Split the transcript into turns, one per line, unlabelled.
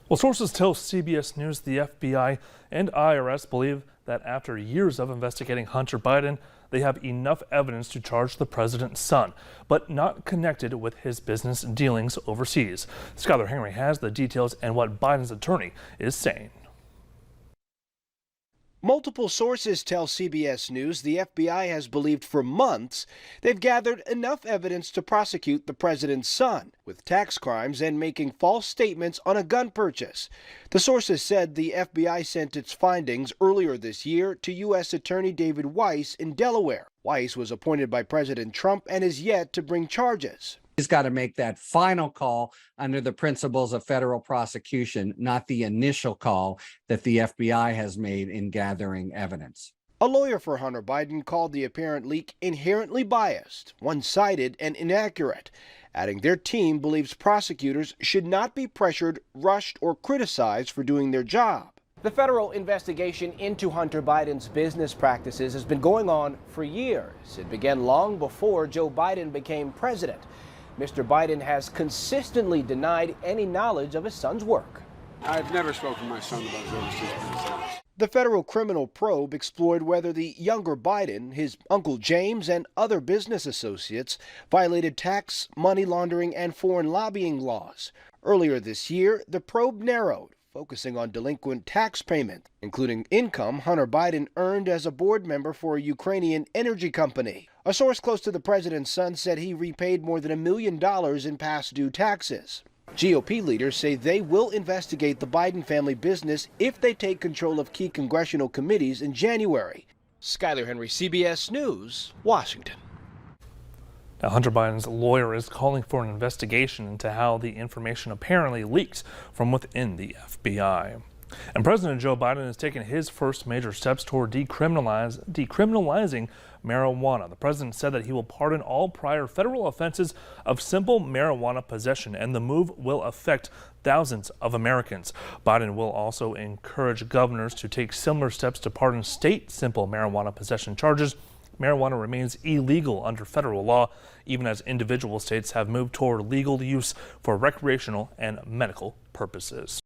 Well, sources tell CBS News the FBI and IRS believe that after years of investigating Hunter Biden, they have enough evidence to charge the president's son, but not connected with his business dealings overseas. Skylar Henry has the details and what Biden's attorney is saying.
Multiple sources tell CBS News the FBI has believed for months they've gathered enough evidence to prosecute the president's son with tax crimes and making false statements on a gun purchase. The sources said the FBI sent its findings earlier this year to U.S. Attorney David Weiss in Delaware. Weiss was appointed by President Trump and is yet to bring charges.
He's got to make that final call under the principles of federal prosecution, not the initial call that the FBI has made in gathering evidence.
A lawyer for Hunter Biden called the apparent leak inherently biased, one-sided, and inaccurate, adding their team believes prosecutors should not be pressured, rushed, or criticized for doing their job. The federal investigation into Hunter Biden's business practices has been going on for years. It began long before Joe Biden became president. Mr. Biden has consistently denied any knowledge of his son's work.
I've never spoken to my son about his overseas business.
The federal criminal probe explored whether the younger Biden, his uncle James, and other business associates violated tax, money laundering, and foreign lobbying laws. Earlier this year, the probe narrowed, focusing on delinquent tax payment, including income Hunter Biden earned as a board member for a Ukrainian energy company. A source close to the president's son said he repaid more than $1 million in past due taxes. GOP leaders say they will investigate the Biden family business if they take control of key congressional committees in January. Skylar Henry, CBS News, Washington.
Now, Hunter Biden's lawyer is calling for an investigation into how the information apparently leaks from within the FBI. And President Joe Biden has taken his first major steps toward decriminalizing marijuana. The president said that he will pardon all prior federal offenses of simple marijuana possession, and the move will affect thousands of Americans. Biden will also encourage governors to take similar steps to pardon state simple marijuana possession charges. Marijuana remains illegal under federal law, even as individual states have moved toward legal use for recreational and medical purposes.